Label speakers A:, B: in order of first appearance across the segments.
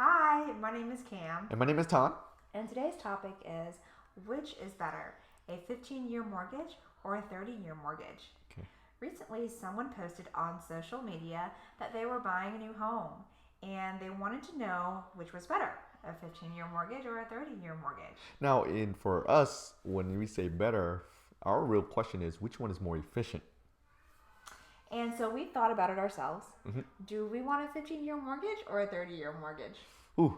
A: Hi, my name is Cam.
B: And my name is THANH.
A: And today's topic is, which is better, a 15-year mortgage or a 30-year mortgage?
B: Okay.
A: Recently, someone posted on social media that they were buying a new home and they wanted to know which was better, a 15-year mortgage or a 30-year mortgage.
B: Now, for us, when we say better, our real question is which one is more efficient?
A: And so we thought about it ourselves.
B: Mm-hmm.
A: Do we want a 15-year mortgage or a 30-year mortgage?
B: Ooh,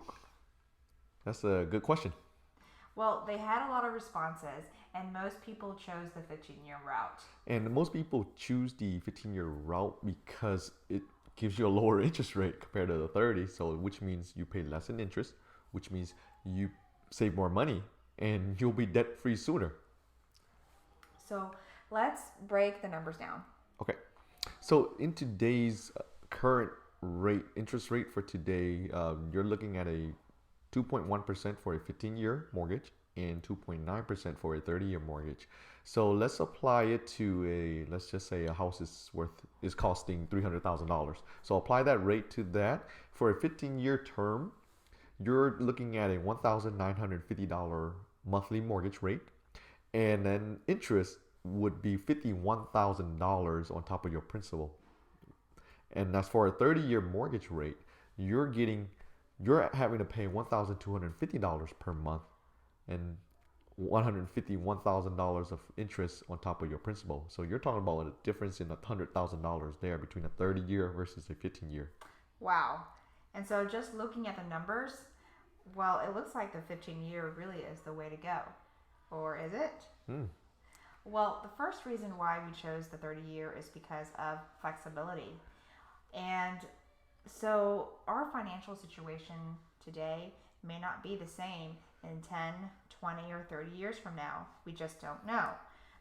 B: that's a good question.
A: Well, they had a lot of responses, and most people chose the 15-year route.
B: And most people choose the 15-year route because it gives you a lower interest rate compared to the 30, so which means you pay less in interest, which means you save more money, and you'll be debt-free sooner.
A: So let's break the numbers down.
B: Okay. So in today's current interest rate for today, you're looking at a 2.1% for a 15-year mortgage and 2.9% for a 30-year mortgage. So let's apply it to let's just say a house is costing $300,000. So apply that rate to that. For a 15-year term, you're looking at a $1,950 monthly mortgage rate, and then interest would be $51,000 on top of your principal. And that's for a 30-year mortgage rate, you're having to pay $1,250 per month and $151,000 of interest on top of your principal. So you're talking about a difference in $100,000 there between a 30-year versus a 15-year.
A: Wow. And so just looking at the numbers, well, it looks like the 15-year really is the way to go. Or is it? Well, the first reason why we chose the 30-year is because of flexibility. And so our financial situation today may not be the same in 10, 20, or 30 years from now. We just don't know,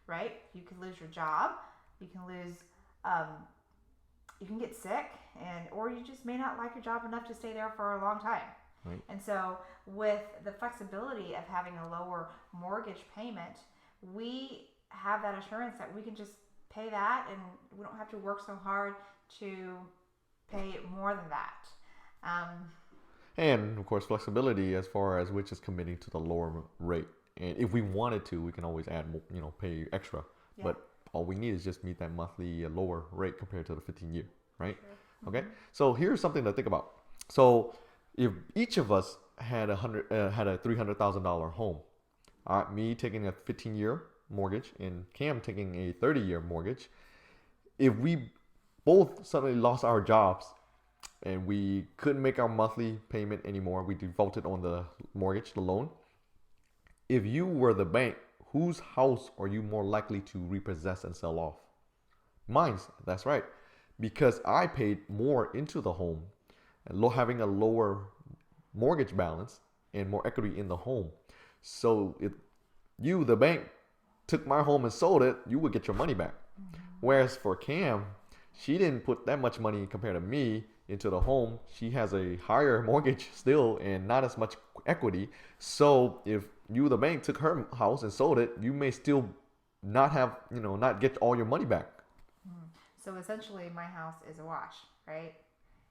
A: right? You could lose your job, you can you can get sick, or you just may not like your job enough to stay there for a long time.
B: Right.
A: And so with the flexibility of having a lower mortgage payment, we have that assurance that we can just pay that and we don't have to work so hard to pay more than that.
B: And of course, flexibility as far as which is committing to the lower rate. And if we wanted to, we can always add, pay extra. Yeah. But all we need is just meet that monthly lower rate compared to the 15-year, right? Sure. Okay. Mm-hmm. So here's something to think about. So if each of us had a $300,000 home, me taking a 15-year mortgage and Cam taking a 30-year mortgage, if we both suddenly lost our jobs and we couldn't make our monthly payment anymore, we defaulted on the mortgage, the loan. If you were the bank, whose house are you more likely to repossess and sell off? Mine's, that's right. Because I paid more into the home, having a lower mortgage balance and more equity in the home. So if you, the bank, took my home and sold it, you would get your money back. Mm-hmm. Whereas for Cam, she didn't put that much money compared to me into the home. She has a higher mortgage still and not as much equity. So if you, the bank, took her house and sold it, you may still not have, not get all your money back.
A: So essentially my house is a wash, right?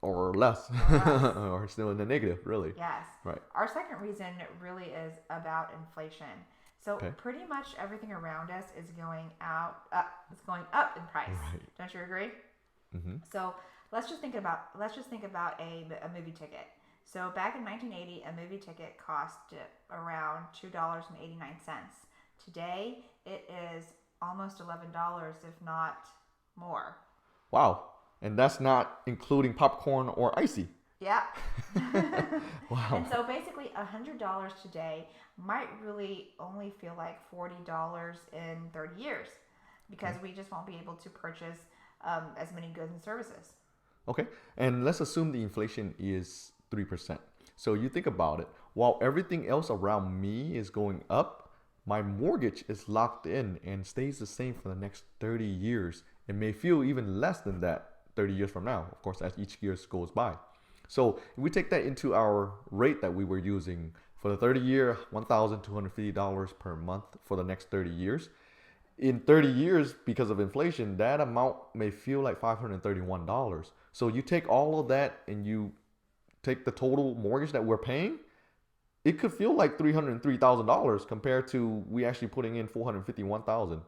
B: Or less. Or still in the negative, really.
A: Yes.
B: Right.
A: Our second reason really is about inflation. So pretty much everything around us is going up in price. Right. Don't you agree?
B: Mm-hmm.
A: So let's just think about a movie ticket. So back in 1980, a movie ticket cost around $2.89. Today, it is almost $11, if not more.
B: Wow. And that's not including popcorn or icy.
A: Yeah.
B: Wow.
A: And so basically $100 today might really only feel like $40 in 30 years. because we just won't be able to purchase as many goods and services.
B: Okay, and let's assume the inflation is 3%. So you think about it, while everything else around me is going up, my mortgage is locked in and stays the same for the next 30 years. It may feel even less than that 30 years from now, of course, as each year goes by. So if we take that into our rate that we were using for the 30 year, $1,250 per month for the next 30 years. In 30 years, because of inflation, that amount may feel like $531. So you take all of that and you take the total mortgage that we're paying, it could feel like $303,000 compared to we actually putting in $451,000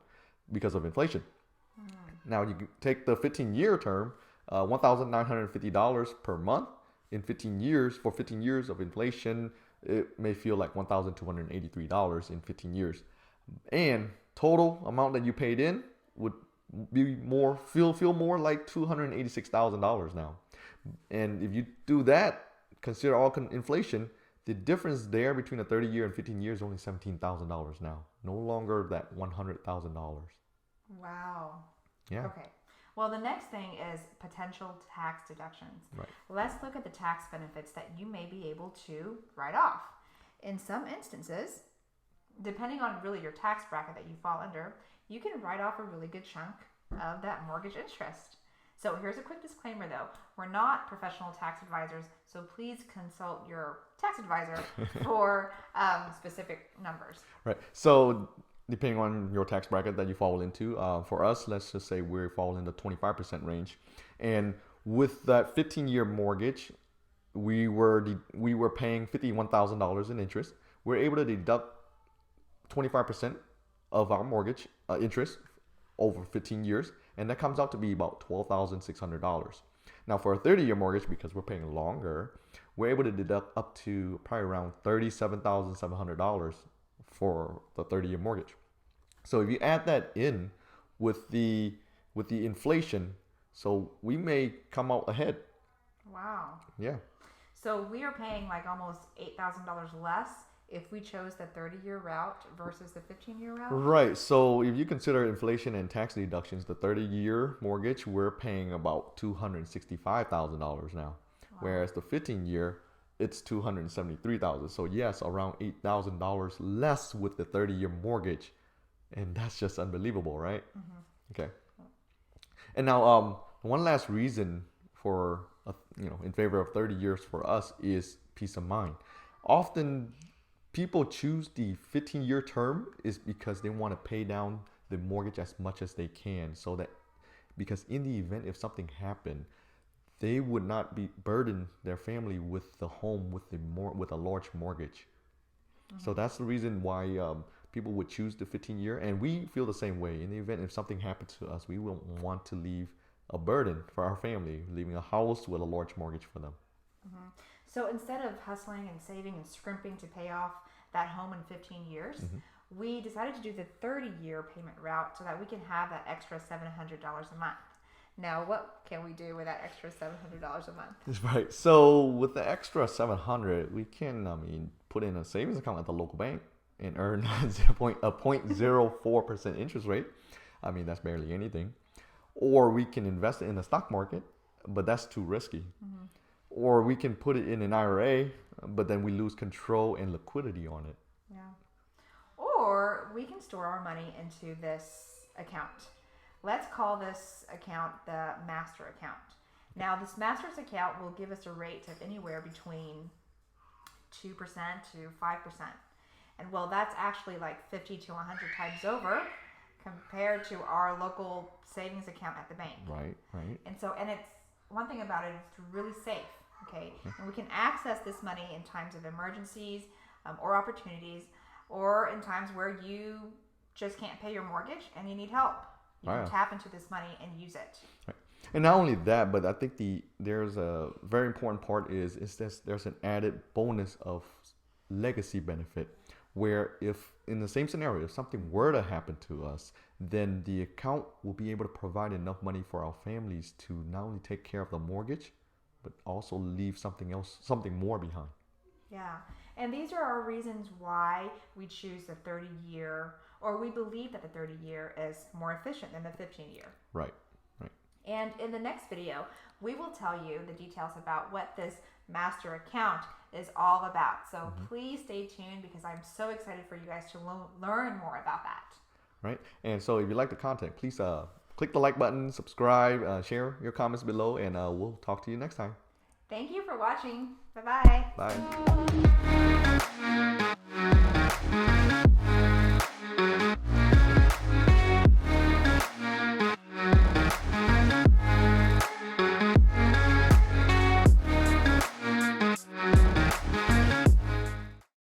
B: because of inflation. Now you take the 15-year term, $1,950 per month in 15 years. For 15 years of inflation, it may feel like $1,283 in 15 years. And total amount that you paid in would be more, feel more like $286,000 now. And if you do that, consider all inflation, the difference there between a 30 year and 15 years is only $17,000 now. No longer that $100,000.
A: Wow.
B: Yeah.
A: Okay. Well, the next thing is potential tax deductions.
B: Right.
A: Let's look at the tax benefits that you may be able to write off. In some instances, depending on really your tax bracket that you fall under, you can write off a really good chunk of that mortgage interest. So here's a quick disclaimer though. We're not professional tax advisors, so please consult your tax advisor for specific numbers.
B: Right. So depending on your tax bracket that you fall into, for us, let's just say we fall in the 25% range. And with that 15-year mortgage, we were paying $51,000 in interest. We're able to deduct 25% of our mortgage interest over 15 years, and that comes out to be about $12,600. Now for a 30-year mortgage, because we're paying longer, we're able to deduct up to probably around $37,700 for the 30-year mortgage. So if you add that in with the inflation, so we may come out ahead.
A: Wow.
B: Yeah.
A: So we are paying like almost $8,000 less if we chose the 30-year route versus the 15-year route?
B: Right. So if you consider inflation and tax deductions, the 30-year mortgage, we're paying about $265,000 now. Wow. Whereas the 15-year, it's $273,000. So yes, around $8,000 less with the 30-year mortgage. And that's just unbelievable, right? Mm-hmm. Okay. And now one last reason for, in favor of 30 years for us is peace of mind. Often people choose the 15-year term is because they want to pay down the mortgage as much as they can, so that because in the event if something happened, they would not be burden their family with the home with a large mortgage. Mm-hmm. So that's the reason why people would choose the 15-year, and we feel the same way. In the event if something happens to us, we won't want to leave a burden for our family, leaving a house with a large mortgage for them.
A: Mm-hmm. So instead of hustling and saving and scrimping to pay off that home in 15 years, mm-hmm. we decided to do the 30-year payment route so that we can have that extra $700 a month. Now, what can we do with that extra $700 a month?
B: That's right. So with the extra $700, we can, put in a savings account at the local bank and earn a 0.04% interest rate. That's barely anything. Or we can invest it in the stock market, but that's too risky. Mm-hmm. Or we can put it in an IRA, but then we lose control and liquidity on it.
A: Yeah. Or we can store our money into this account. Let's call this account the master account. Now, this master's account will give us a rate of anywhere between 2% to 5%. And well, that's actually like 50 to 100 times over compared to our local savings account at the bank.
B: Right.
A: And it's one thing about it, it's really safe. Okay, and we can access this money in times of emergencies or opportunities, or in times where you just can't pay your mortgage and you need help. You can tap into this money and use it.
B: Right. And not only that, but I think there's a very important part is there's an added bonus of legacy benefit, where if in the same scenario, if something were to happen to us, then the account will be able to provide enough money for our families to not only take care of the mortgage, but also leave something more behind.
A: Yeah. And these are our reasons why we choose the 30-year or we believe that the 30-year is more efficient than the 15-year.
B: Right.
A: And in the next video, we will tell you the details about what this master account is all about. So please stay tuned because I'm so excited for you guys to learn more about that.
B: Right. And so if you like the content, please click the like button, subscribe, share your comments below, and we'll talk to you next time.
A: Thank you for watching. Bye-bye.
B: Bye.